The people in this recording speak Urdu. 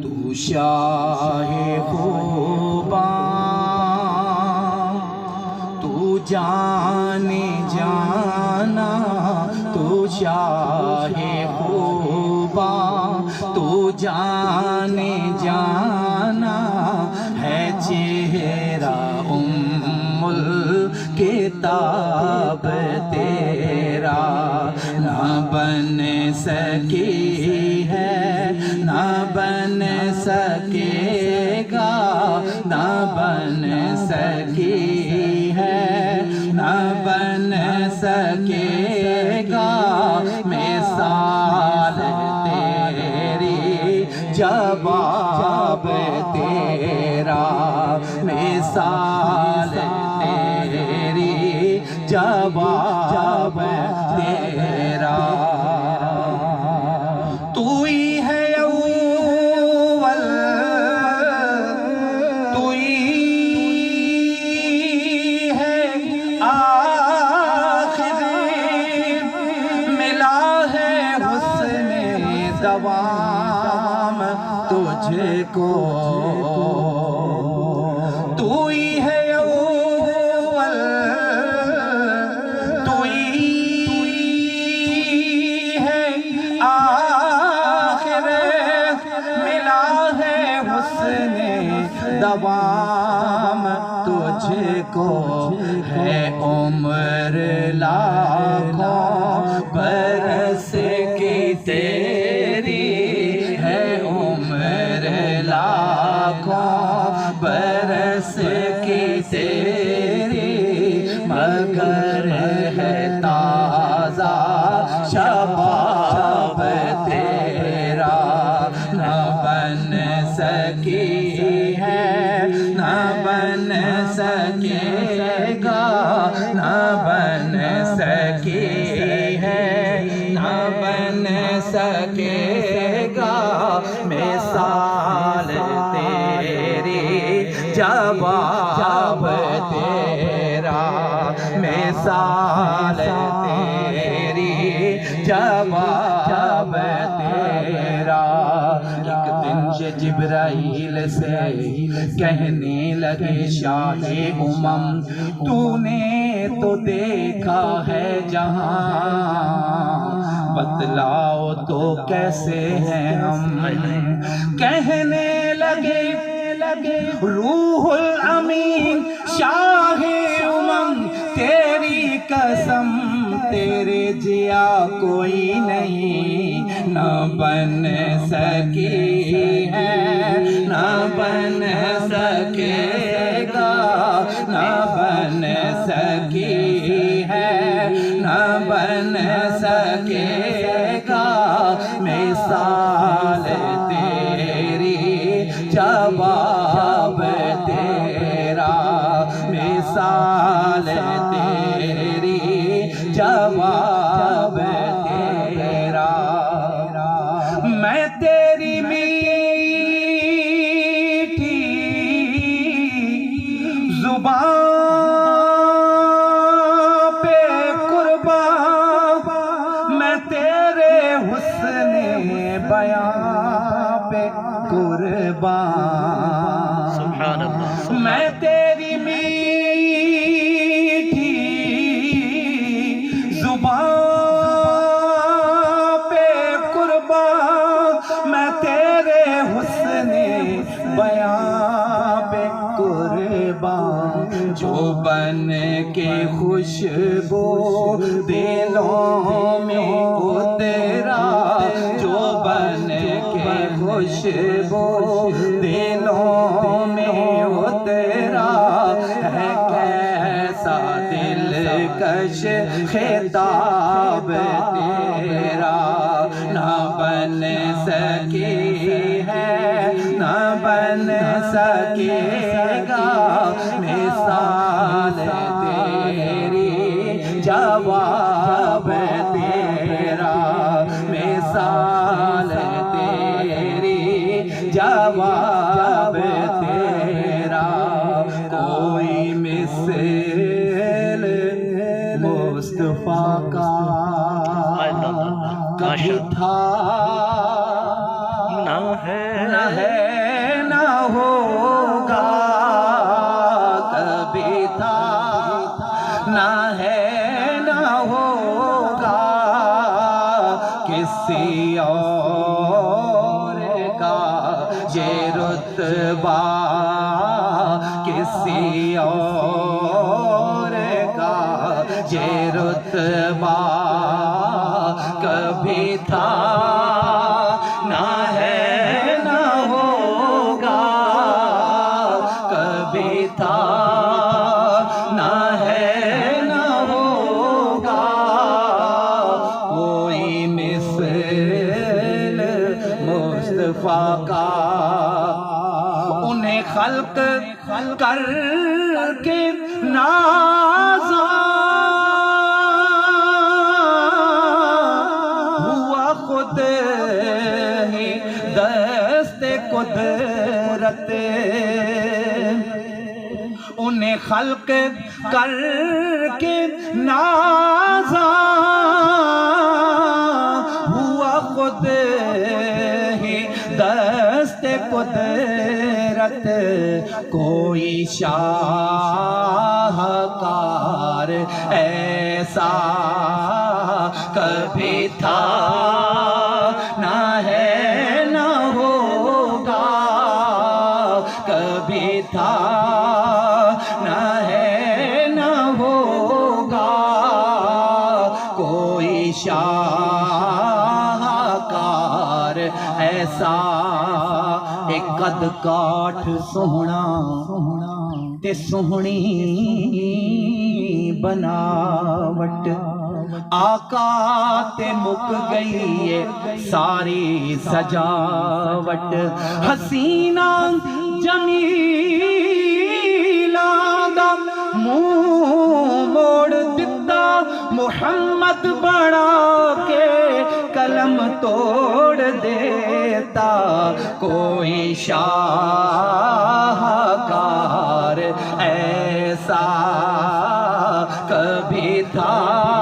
تو شاہ خوباں تو جانے جانا، تو شاہ خوباں تو جانے جانا ہے چہرہ الکتاب تیرا، نہ بن سکی ہے نہ بن سکے گا، نہ بن سکی ہے نہ بن سکے گا مثال تیری جواب تیرا، مثال تیری جواب تیرا۔ تو ہی ہے اول، تو ہی ہے آخر، ملا ہے حسن دوام تجھ کو، تو ہی ہے اول، تو ہی ہے آخر، ملا ہے حسن دوام تجھ کو، ہے عمر لاکھوں برس کی تیری، ہے عمر لاکھوں برس کی تیری، مگر ہے تازہ شباب تیرا، نہ بن سکی ہے نہ بن سکے گا، نہ بن سکی ہے نہ بن سکے گا مثال تیری جواب تیرا، مثال تیری جواب تیرا۔ ایک دن یہ جبرائیل سے کہنے لگے شاہ امم، تو نے تو دیکھا ہے جہاں، بتلاؤ تو کیسے ہیں ہم، کہنے لگے روح الامین شاہ امم، تیری قسم تیرے جیا کوئی نہیں، نہ بن سکی ہے نہ بن سکے گا، نہ بن سکی ہے نہ بن سکے گا مثال تیری جواب تیرا، مثال تیری جواب تیرا۔ میں تیری میٹھی زبان پہ قربان، میں تیرے حسن بیان پہ قربان، سبحان اللہ، میں تیری میٹھی زبان پہ قربان، میں تیرے حسن بیان پہ قربان، جو بن کے خوشبو دلوں میں اترا، جو بن کے خوشبو دلوں میں اترا، ہے کیسا دلکش خطاب تیرا، نہ بن سکی ہے نہ بن سکے گا مثال تیری جواب تیرا، مثال تیری جواب تیرا۔ کوئی مثل مصطفیٰ کا کبھی تھا اور کا یہ رتبہ کسی اور کا یہ رتبہ کبھی تھا نہ ہے نہ ہوگا کبھی تھا نہ ہے نہ ہوگا کوئی مثل مصطفیٰ کا انہیں خلق کر کے نازا ہوا خود ہی دست قدرت انہیں خلق کر کے نازا ہوا خود ہی دست قدرت کوئی شاہکار ایسا کبھی تھا نہ ہے نہ ہوگا کبھی تھا نہ ہے نہ ہوگا کوئی شاہکار ایسا ایک قد کاٹھ سوہنا تے سوہنی بناوٹ آقا تے مک گئی ہے ساری سجاوٹ حسینہ جمیلہ دا منہ موڑ دتا محمد بڑا کے قلم توڑ دیتا کوئی شاہکار ایسا کبھی تھا